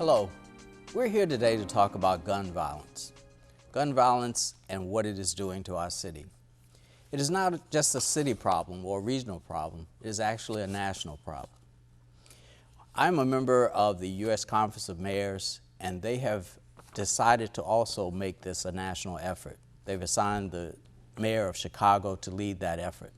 Hello, we're here today to talk about gun violence and what it is doing to our city. It is not just a city problem or a regional problem, it is actually a national problem. I'm a member of the U.S. Conference of Mayors, and they have decided to also make this a national effort. They've assigned the mayor of Chicago to lead that effort.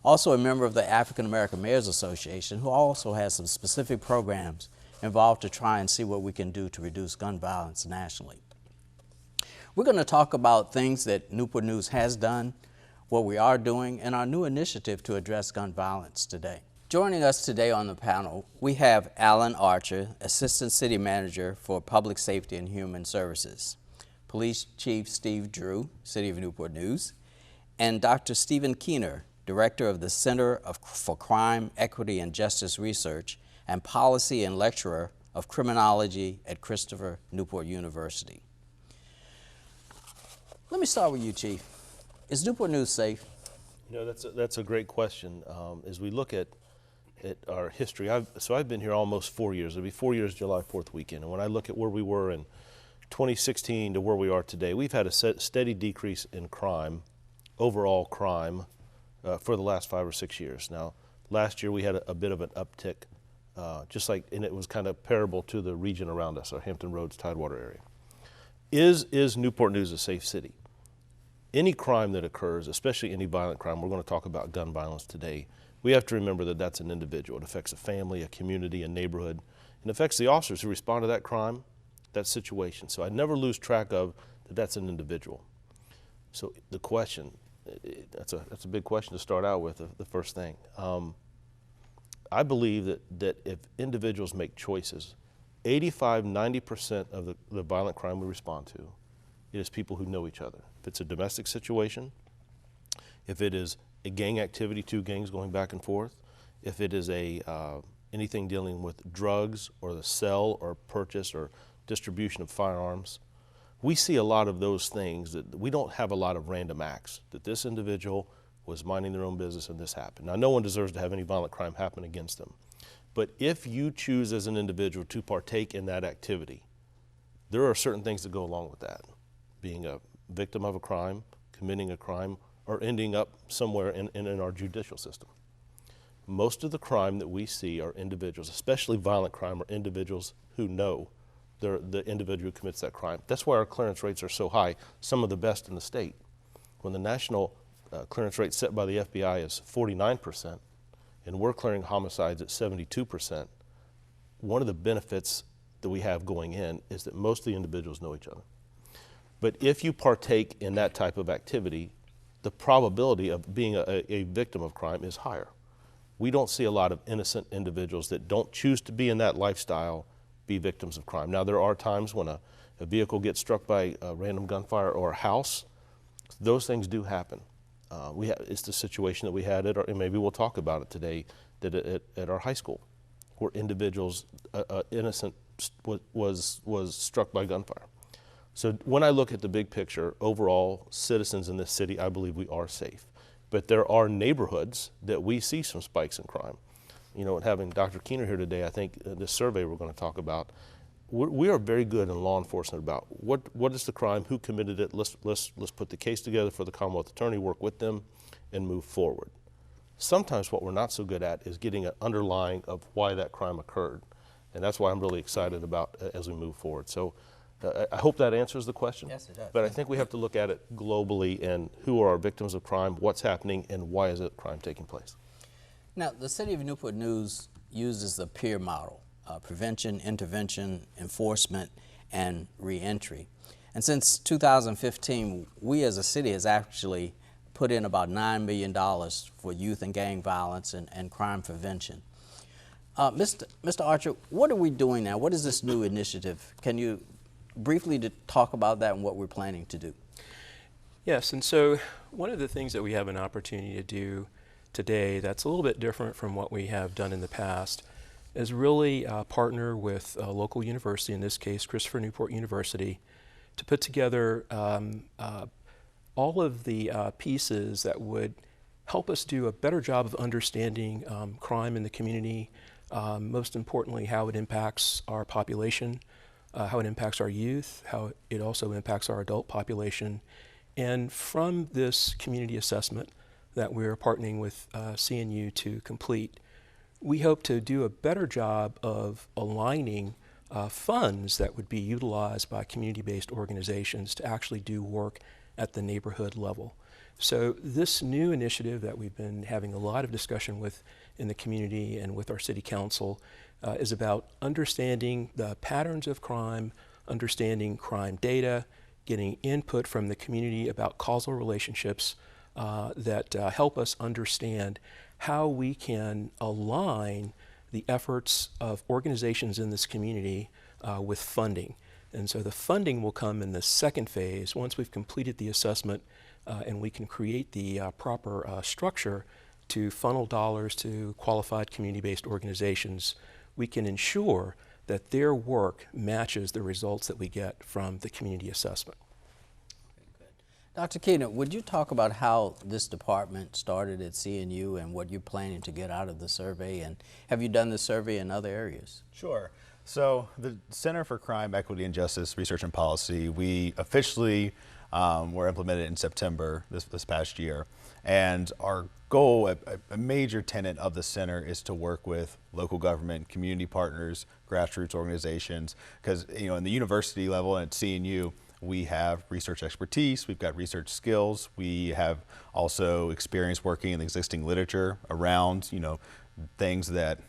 Also a member of the African American Mayors Association, who also has some specific programs involved to try and see what we can do to reduce gun violence nationally. We're going to talk about things that Newport News has done, what we are doing, and our new initiative to address gun violence today. Joining us today on the panel, we have Alan Archer, Assistant City Manager for Public Safety and Human Services, Police Chief Steve Drew, City of Newport News, and Dr. Stephen Keener, Director of the Center for Crime, Equity, and Justice Research and Policy and Lecturer of Criminology at Christopher Newport University. Let me start with you, Chief. Is Newport News safe? You know, that's a great question. As we look at our history, I've been here almost 4 years. It'll be 4 years July 4th weekend. And when I look at where we were in 2016 to where we are today, we've had a steady decrease in crime, overall crime, for the last 5 or 6 years. Now, last year we had a bit of an uptick, and it was kind of comparable to the region around us, our Hampton Roads, Tidewater area. Is Newport News a safe city? Any crime that occurs, especially any violent crime, we're going to talk about gun violence today, we have to remember that that's an individual. It affects a family, a community, a neighborhood, and affects the officers who respond to that crime, that situation. So I never lose track of that that's an individual. So the question, that's a big question to start out with, the first thing. I believe that if individuals make choices, 85–90% of the violent crime we respond to, it is people who know each other. If it's a domestic situation, if it is a gang activity, two gangs going back and forth, if it is anything dealing with drugs or the sell or purchase or distribution of firearms, we see a lot of those things that we don't have a lot of random acts, that this individual was minding their own business and this happened. Now, no one deserves to have any violent crime happen against them. But if you choose as an individual to partake in that activity, there are certain things that go along with that. Being a victim of a crime, committing a crime, or ending up somewhere in our judicial system. Most of the crime that we see are individuals, especially violent crime, are individuals who know the individual who commits that crime. That's why our clearance rates are so high, some of the best in the state. When the national clearance rate set by the FBI is 49%, and we're clearing homicides at 72%, one of the benefits that we have going in is that most of the individuals know each other. But if you partake in that type of activity, the probability of being a victim of crime is higher. We don't see a lot of innocent individuals that don't choose to be in that lifestyle be victims of crime. Now, there are times when a vehicle gets struck by a random gunfire or a house. Those things do happen. It's the situation that we had and maybe we'll talk about it today, that at our high school, where individuals, innocent, was struck by gunfire. So when I look at the big picture, overall, citizens in this city, I believe we are safe. But there are neighborhoods that we see some spikes in crime. You know, having Dr. Keener here today, I think this survey we're going to talk about, we are very good in law enforcement about what is the crime, who committed it, let's put the case together for the Commonwealth Attorney, work with them, and move forward. Sometimes what we're not so good at is getting an underlying of why that crime occurred. And that's why I'm really excited about as we move forward. So I hope that answers the question. Yes, it does. But I think we have to look at it globally and who are our victims of crime, what's happening, and why is it crime taking place. Now, the City of Newport News uses the PEER model, prevention, intervention, enforcement, and reentry. And since 2015, we as a city has actually put in about $9 million for youth and gang violence and crime prevention. Mr. Archer, what are we doing now? What is this new initiative? Can you briefly talk about that and what we're planning to do? Yes, and so one of the things that we have an opportunity to do today that's a little bit different from what we have done in the past is really partner with a local university, in this case Christopher Newport University, to put together all of the pieces that would help us do a better job of understanding crime in the community, most importantly how it impacts our population, how it impacts our youth, how it also impacts our adult population. And from this community assessment that we're partnering with CNU to complete, we hope to do a better job of aligning funds that would be utilized by community-based organizations to actually do work at the neighborhood level. So this new initiative that we've been having a lot of discussion with in the community and with our city council is about understanding the patterns of crime, understanding crime data, getting input from the community about causal relationships that help us understand how we can align the efforts of organizations in this community with funding. And so the funding will come in the second phase once we've completed the assessment and we can create the proper structure to funnel dollars to qualified community-based organizations. We can ensure that their work matches the results that we get from the community assessment. Dr. Keenan, would you talk about how this department started at CNU and what you're planning to get out of the survey? And have you done the survey in other areas? Sure. So the Center for Crime, Equity, and Justice Research and Policy, we officially were implemented in September this past year. And our goal, a major tenet of the center, is to work with local government, community partners, grassroots organizations, because in the university level and at CNU, we have research expertise, we've got research skills, we have also experience working in existing literature around things that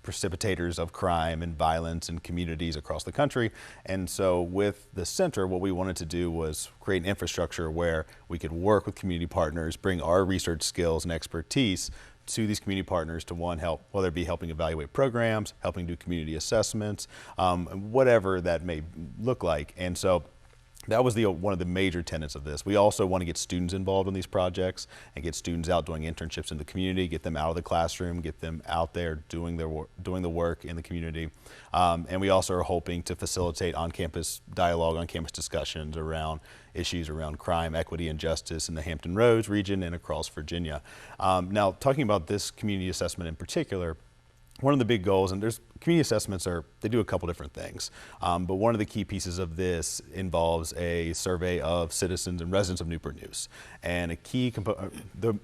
precipitators of crime and violence in communities across the country. And so with the center, what we wanted to do was create an infrastructure where we could work with community partners, bring our research skills and expertise to these community partners to, one, help, whether it be helping evaluate programs, helping do community assessments, whatever that may look like. And so that was one of the major tenets of this. We also want to get students involved in these projects and get students out doing internships in the community, get them out of the classroom, get them out there doing the work in the community. And we also are hoping to facilitate on-campus dialogue, on-campus discussions around issues around crime, equity, and justice in the Hampton Roads region and across Virginia. Now, talking about this community assessment in particular, one of the big goals, and community assessments they do a couple different things, but one of the key pieces of this involves a survey of citizens and residents of Newport News. And a key component, the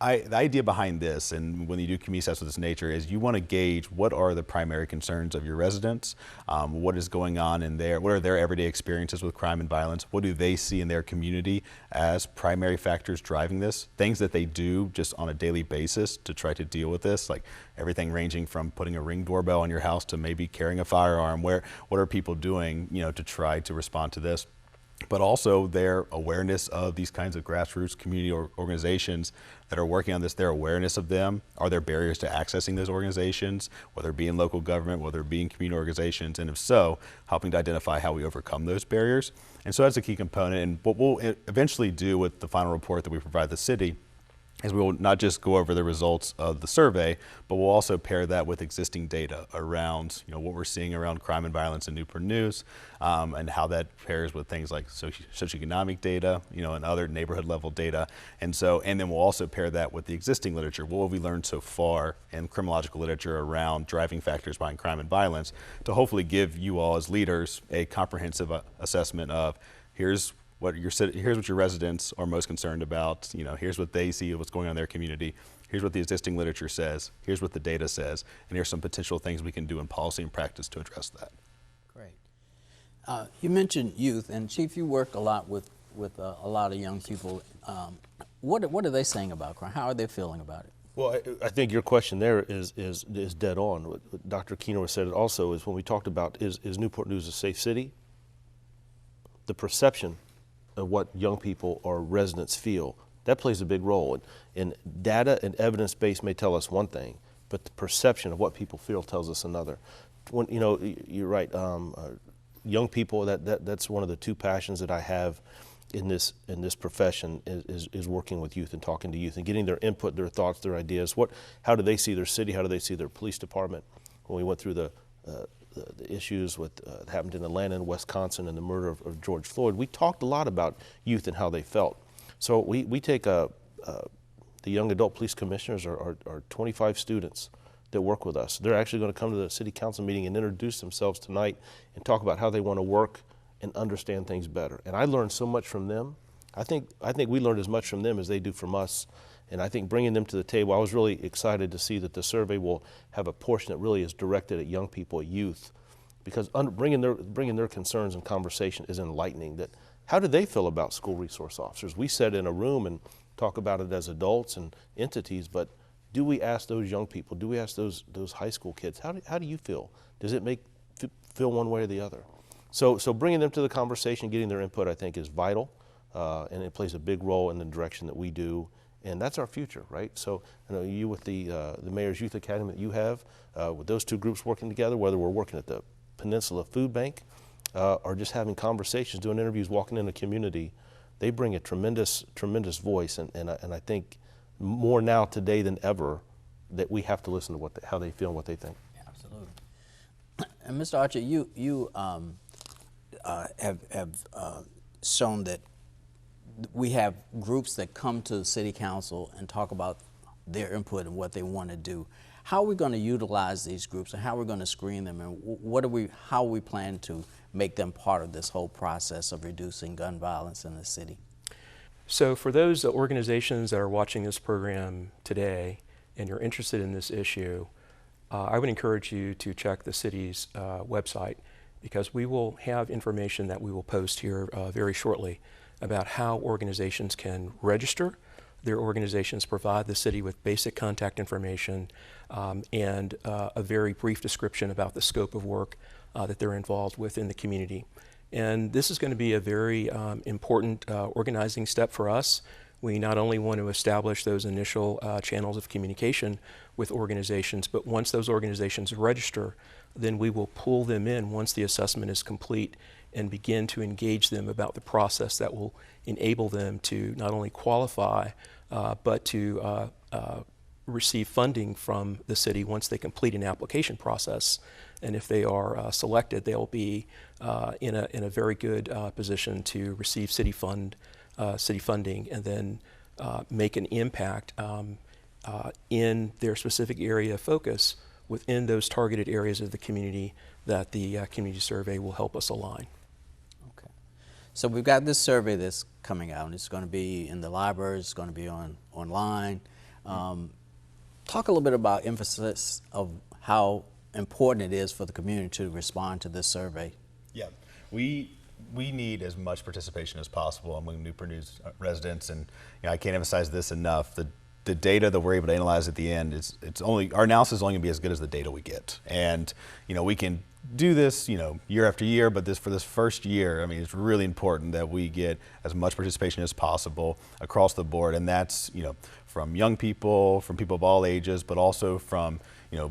idea behind this, and when you do community assessments of this nature, is you want to gauge what are the primary concerns of your residents, what is going on in what are their everyday experiences with crime and violence, what do they see in their community as primary factors driving this, things that they do just on a daily basis to try to deal with this, like everything ranging from putting a Ring doorbell on your house to maybe carrying a firearm. What are people doing, to try to respond to this? But also their awareness of these kinds of grassroots community organizations that are working on this, their awareness of them. Are there barriers to accessing those organizations, whether it be in local government, whether it be in community organizations, and if so, helping to identify how we overcome those barriers. And so that's a key component. And what we'll eventually do with the final report that we provide the city is we will not just go over the results of the survey, but we'll also pair that with existing data around what we're seeing around crime and violence in Newport News, and how that pairs with things like socioeconomic data, and other neighborhood level data. And then we'll also pair that with the existing literature. What have we learned so far in criminological literature around driving factors behind crime and violence, to hopefully give you all as leaders a comprehensive assessment of here's what your residents are most concerned about. Here's what they see of what's going on in their community. Here's what the existing literature says. Here's what the data says. And here's some potential things we can do in policy and practice to address that. Great. You mentioned youth, and Chief, you work a lot with a lot of young people. What are they saying about crime? How are they feeling about it? Well, I think your question there is dead on. What Dr. Keenor said also is when we talked about is Newport News a safe city? The perception of what young people or residents feel, that plays a big role. And data and evidence base may tell us one thing, but the perception of what people feel tells us another. When you're right, young people, that's one of the two passions that I have in this profession is working with youth and talking to youth and getting their input, their thoughts, their ideas. How do they see their city? How do they see their police department? When we went through the issues that happened in Atlanta and Wisconsin and the murder of George Floyd, we talked a lot about youth and how they felt. So we take the young adult police commissioners are 25 students that work with us. They're actually going to come to the city council meeting and introduce themselves tonight and talk about how they want to work and understand things better. And I learned so much from them. I think we learned as much from them as they do from us. And I think bringing them to the table, I was really excited to see that the survey will have a portion that really is directed at young people, at youth, because bringing their concerns and conversation is enlightening. That how do they feel about school resource officers? We sit in a room and talk about it as adults and entities, but do we ask those young people? Do we ask those high school kids? How do you feel? Does it feel one way or the other? So bringing them to the conversation, getting their input, I think, is vital, and it plays a big role in the direction that we do. And that's our future, right? So, you with the Mayor's Youth Academy that you have, with those two groups working together, whether we're working at the Peninsula Food Bank or just having conversations, doing interviews, walking in the community, they bring a tremendous voice. And I think more now today than ever that we have to listen to how they feel and what they think. Absolutely. And Mr. Archer, you have shown that we have groups that come to the city council and talk about their input and what they want to do. How are we going to utilize these groups, and how are we going to screen them, and how we plan to make them part of this whole process of reducing gun violence in the city? So for those organizations that are watching this program today and you're interested in this issue, I would encourage you to check the city's website, because we will have information that we will post here very shortly about how organizations can register. Their organizations provide the city with basic contact information and a very brief description about the scope of work that they're involved with in the community. And this is going to be a very important organizing step for us. We not only want to establish those initial channels of communication with organizations, but once those organizations register, then we will pull them in once the assessment is complete and begin to engage them about the process that will enable them to not only qualify, but to receive funding from the city once they complete an application process. And if they are selected, they'll be in a very good position to receive city funding and then make an impact in their specific area of focus within those targeted areas of the community that the community survey will help us align. Okay. So we've got this survey that's coming out, and it's going to be in the libraries, it's going to be online. Talk a little bit about emphasis of how important it is for the community to respond to this survey. Yeah, we need as much participation as possible among Newport News residents, and I can't emphasize this enough. The data that we're able to analyze at the end, our analysis is only going to be as good as the data we get. And we can do this year after year, but for this first year, it's really important that we get as much participation as possible across the board, and that's from young people, from people of all ages, but also from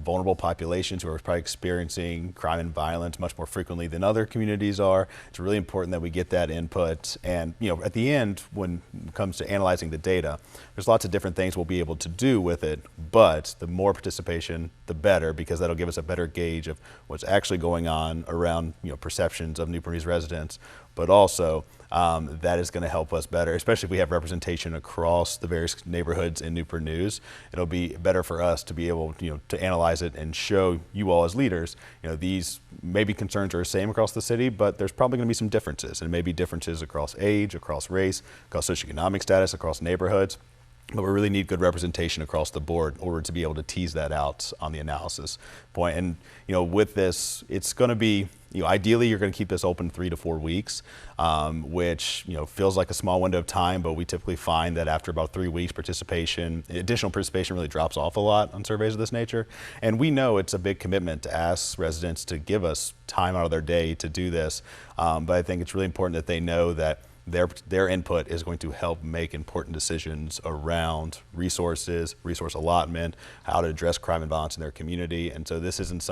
vulnerable populations who are probably experiencing crime and violence much more frequently than other communities are. It's really important that we get that input. And at the end, when it comes to analyzing the data, there's lots of different things we'll be able to do with it, but the more participation, the better, because that'll give us a better gauge of what's actually going on around perceptions of Newport News residents, but also that is going to help us better, especially if we have representation across the various neighborhoods in Newport News. It'll be better for us to be able to analyze it and show you all as leaders, these maybe concerns are the same across the city, but there's probably going to be some differences, and maybe differences across age, across race, across socioeconomic status, across neighborhoods. But we really need good representation across the board in order to be able to tease that out on the analysis point. And with this, it's going to be, ideally you're going to keep this open 3 to 4 weeks, which feels like a small window of time, but we typically find that after about 3 weeks, additional participation really drops off a lot on surveys of this nature. And we know it's a big commitment to ask residents to give us time out of their day to do this, but I think it's really important that they know that their input is going to help make important decisions around resource allotment, how to address crime and violence in their community. And so this isn't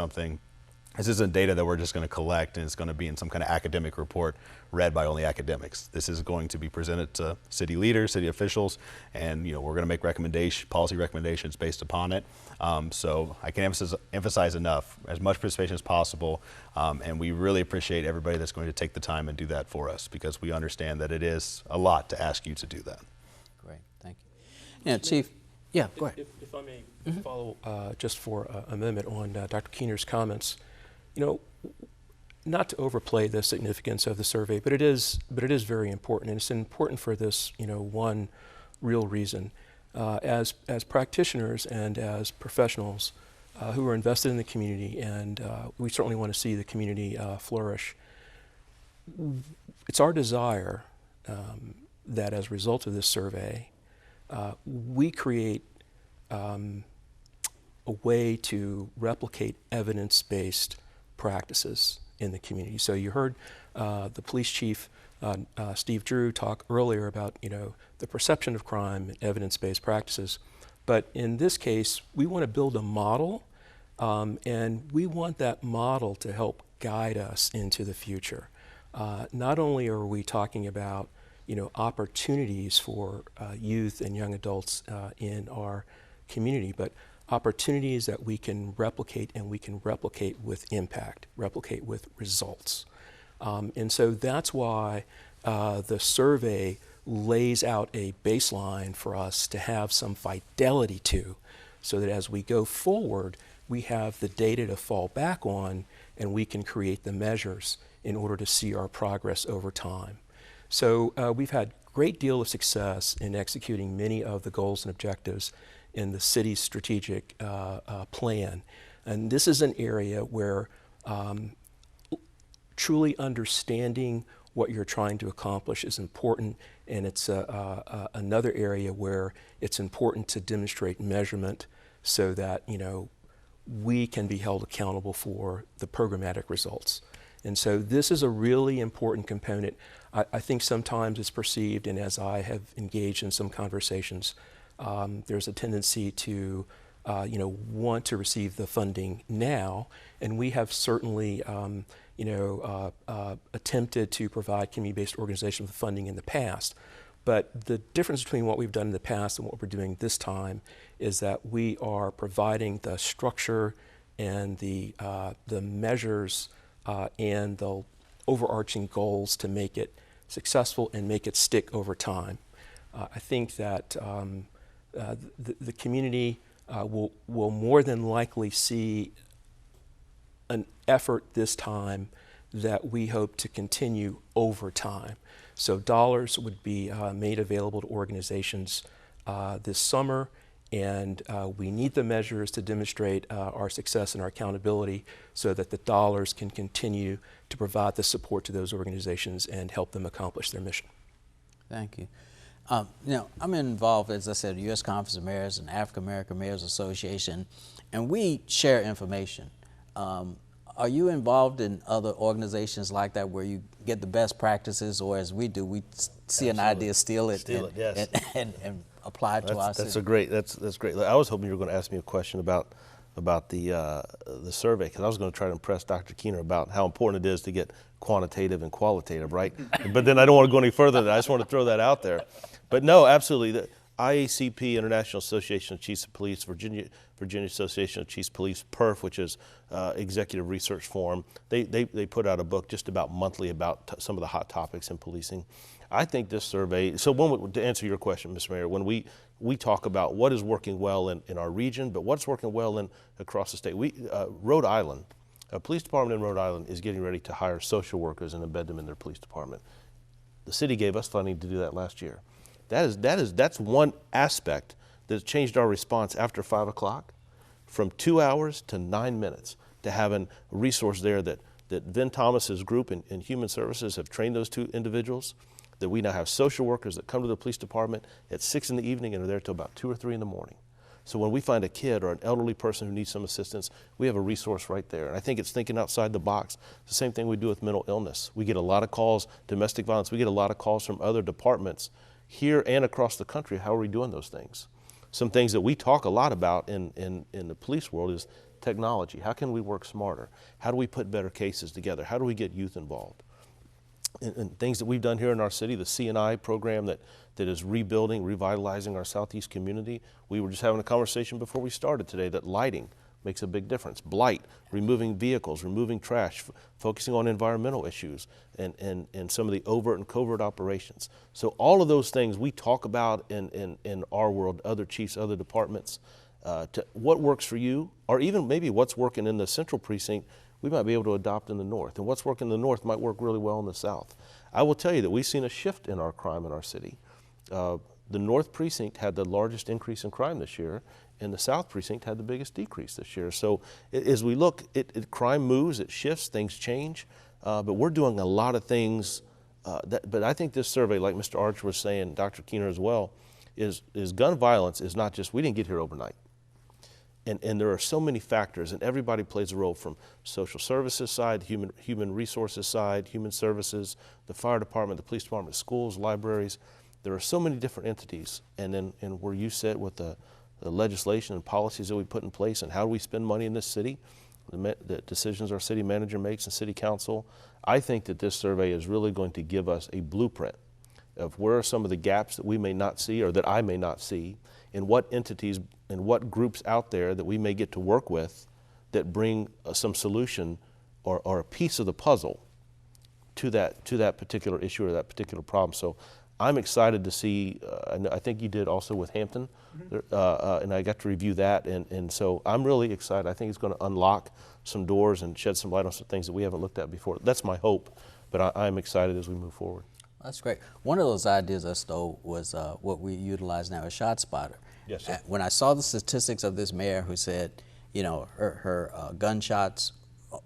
data that we're just going to collect and it's going to be in some kind of academic report read by only academics. This is going to be presented to city leaders, city officials, and we're going to make policy recommendations based upon it. So I can emphasize enough, as much participation as possible, and we really appreciate everybody that's going to take the time and do that for us, because we understand that it is a lot to ask you to do that. Great, thank you. Chief, Yeah, go ahead. If I may follow just for a moment on Dr. Keener's comments, you know, not to overplay the significance of the survey, but it is very important, and it's important for this, you know, one real reason. As practitioners and as professionals who are invested in the community, and we certainly want to see the community flourish, it's our desire that as a result of this survey, we create a way to replicate evidence-based practices in the community. So you heard the police chief, Steve Drew, talk earlier about, you know, the perception of crime and evidence-based practices. But in this case, we want to build a model, and we want that model to help guide us into the future. Not only are we talking about, you know, opportunities for youth and young adults in our community, but opportunities that we can replicate, and we can replicate with impact, replicate with results. And so that's why the survey lays out a baseline for us to have some fidelity to, so that as we go forward, we have the data to fall back on, and we can create the measures in order to see our progress over time. So we've had a great deal of success in executing many of the goals and objectives in the city's strategic plan. And this is an area where truly understanding what you're trying to accomplish is important, and it's another area where it's important to demonstrate measurement so that, you know, we can be held accountable for the programmatic results. And so this is a really important component. I think sometimes it's perceived, and as I have engaged in some conversations, there's a tendency to you know, want to receive the funding now, and we have certainly you know, attempted to provide community-based organizations with funding in the past. But the difference between what we've done in the past and what we're doing this time is that we are providing the structure and the measures and the overarching goals to make it successful and make it stick over time. I think that the community will more than likely see an effort this time that we hope to continue over time. So dollars would be made available to organizations this summer, and we need the measures to demonstrate our success and our accountability so that the dollars can continue to provide the support to those organizations and help them accomplish their mission. Thank you. You know, I'm involved, as I said, the U.S. Conference of Mayors and African American Mayors Association, and we share information. Are you involved in other organizations like that where you get the best practices, or as we do, we see an idea, steal it, yes. and apply it to our city? That's great. I was hoping you were going to ask me a question about the survey, because I was going to try to impress Dr. Keener about how important it is to get quantitative and qualitative, right? But then I don't want to go any further than that. I just want to throw that out there. But no, absolutely. The IACP, International Association of Chiefs of Police, Virginia Association of Chiefs of Police, PERF, which is Executive Research Forum, they put out a book just about monthly about some of the hot topics in policing. I think this survey, so to answer your question, Mr. Mayor, when we talk about what is working well in our region, but what's working well across the state, Rhode Island, a police department in Rhode Island is getting ready to hire social workers and embed them in their police department. The city gave us funding to do that last year. That's one aspect that has changed our response after 5 o'clock from 2 hours to 9 minutes, to having a resource there that Vin Thomas's group in Human Services have trained those two individuals, that we now have social workers that come to the police department at 6 in the evening and are there till about 2 or 3 in the morning. So when we find a kid or an elderly person who needs some assistance, we have a resource right there. And I think it's thinking outside the box. It's the same thing we do with mental illness. We get a lot of calls, domestic violence, we get a lot of calls from other departments here and across the country. How are we doing those things? Some things that we talk a lot about in the police world is technology. How can we work smarter? How do we put better cases together? How do we get youth involved? And things that we've done here in our city, the C&I program that is rebuilding, revitalizing our southeast community. We were just having a conversation before we started today that lighting, makes a big difference. Blight, removing vehicles, removing trash, focusing on environmental issues, and some of the overt and covert operations. So all of those things we talk about in our world, other chiefs, other departments, to what works for you, or even maybe what's working in the central precinct, we might be able to adopt in the north. And what's working in the north might work really well in the south. I will tell you that we've seen a shift in our crime in our city. The North Precinct had the largest increase in crime this year, and the South Precinct had the biggest decrease this year. So as we look, crime moves, it shifts, things change, but we're doing a lot of things. But I think this survey, like Mr. Archer was saying, Dr. Keener as well, is gun violence is not just, we didn't get here overnight. And there are so many factors, and everybody plays a role, from social services side, human resources side, human services, the fire department, the police department, schools, libraries. There are so many different entities, and where you sit with the legislation and policies that we put in place, and how do we spend money in this city, the decisions our city manager makes and city council. I think that this survey is really going to give us a blueprint of where are some of the gaps that we may not see, or that I may not see, and what entities and what groups out there that we may get to work with that bring some solution or a piece of the puzzle to that particular issue or that particular problem. So I'm excited to see, I think you did also with Hampton, and I got to review that, and so I'm really excited. I think it's going to unlock some doors and shed some light on some things that we haven't looked at before. That's my hope, but I'm excited as we move forward. That's great. One of those ideas I stole was what we utilize now, a ShotSpotter. Yes, sir. When I saw the statistics of this mayor who said, you know, her gunshots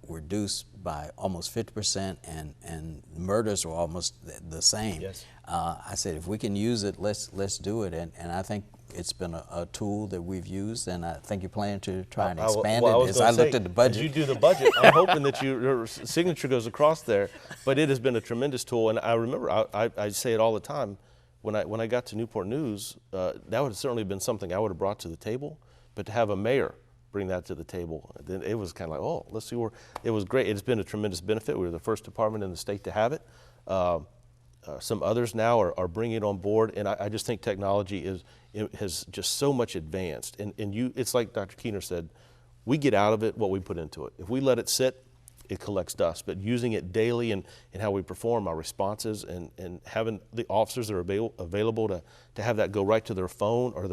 were reduced by almost 50%, and murders were almost the same. Yes. I said, if we can use it, let's do it. And I think it's been a tool that we've used, and I think you're planning to try and expand it. As I looked at the budget. As you do the budget, I'm hoping that your signature goes across there. But it has been a tremendous tool, and I remember I say it all the time. When I got to Newport News, that would have certainly been something I would have brought to the table. But to have a mayor bring that to the table, then it was kind of like, oh, let's see where. It was great. It's been a tremendous benefit. We were the first department in the state to have it. Some others now are bringing it on board, and I just think technology has just so much advanced. And it's like Dr. Keener said, we get out of it what we put into it. If we let it sit, it collects dust. But using it daily and how we perform our responses, and having the officers that are available to have that go right to their phone or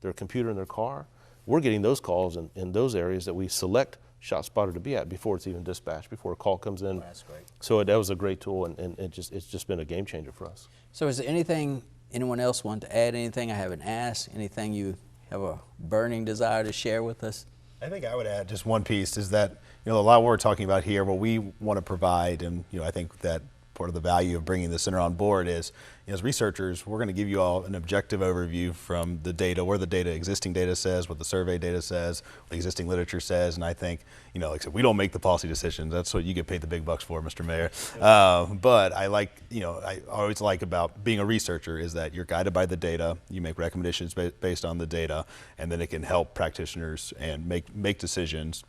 their computer in their car, we're getting those calls in those areas that we select ShotSpotter to be at before it's even dispatched, before a call comes in. Oh, that's great. So that was a great tool, and it's just been a game changer for us. So is there anything anyone else want to add? Anything I haven't asked? Anything you have a burning desire to share with us? I think I would add just one piece is that, you know, a lot of what we're talking about here, what we want to provide, and, you know, I think that part of the value of bringing the center on board is, you know, as researchers, we're going to give you all an objective overview from the data, where the existing data says, what the survey data says, what the existing literature says, and I think, you know, like I said, we don't make the policy decisions. That's what you get paid the big bucks for, Mr. Mayor. But I like, you know, I always like about being a researcher is that you're guided by the data, you make recommendations based on the data, and then it can help practitioners and make decisions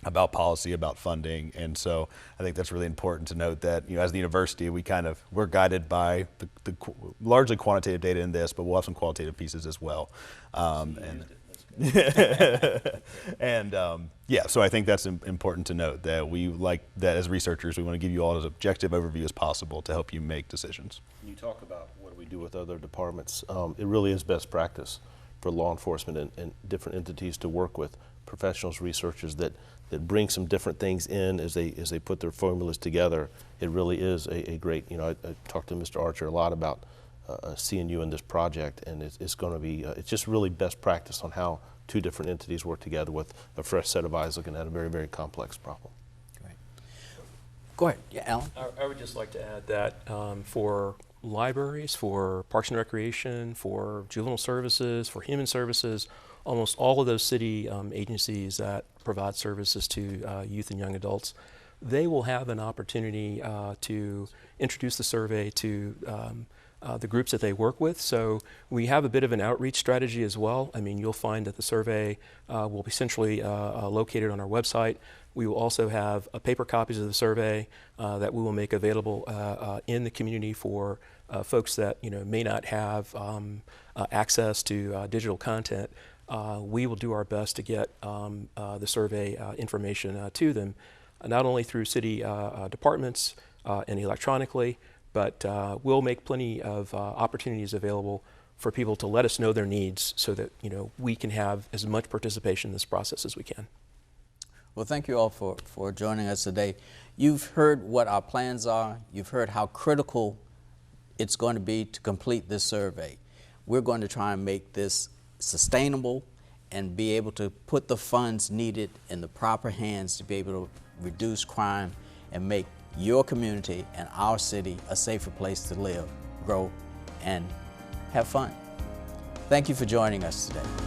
about policy, about funding. And so I think that's really important to note that, you know, as the university, we're guided by the largely quantitative data in this, but we'll have some qualitative pieces as well. Yeah, so I think that's important to note that we like that as researchers, we want to give you all as objective overview as possible to help you make decisions. When you talk about what do we do with other departments, it really is best practice for law enforcement and different entities to work with professionals, researchers that bring some different things in as they put their formulas together. It really is a great, you know, I talked to Mr. Archer a lot about seeing you in this project, and it's going to be, it's just really best practice on how two different entities work together with a fresh set of eyes looking at a very, very complex problem. Great. Go ahead, yeah, Alan. I would just like to add that for libraries, for Parks and Recreation, for juvenile services, for human services, almost all of those city agencies that provide services to youth and young adults, they will have an opportunity to introduce the survey to the groups that they work with. So we have a bit of an outreach strategy as well. I mean, you'll find that the survey will be centrally located on our website. We will also have paper copies of the survey that we will make available in the community for folks that, you know, may not have access to digital content. we will do our best to get the survey information to them, not only through city departments and electronically, but we'll make plenty of opportunities available for people to let us know their needs so that we can have as much participation in this process as we can. Well, thank you all for joining us today. You've heard what our plans are. You've heard how critical it's going to be to complete this survey. We're going to try and make this sustainable and be able to put the funds needed in the proper hands to be able to reduce crime and make your community and our city a safer place to live, grow, and have fun. Thank you for joining us today.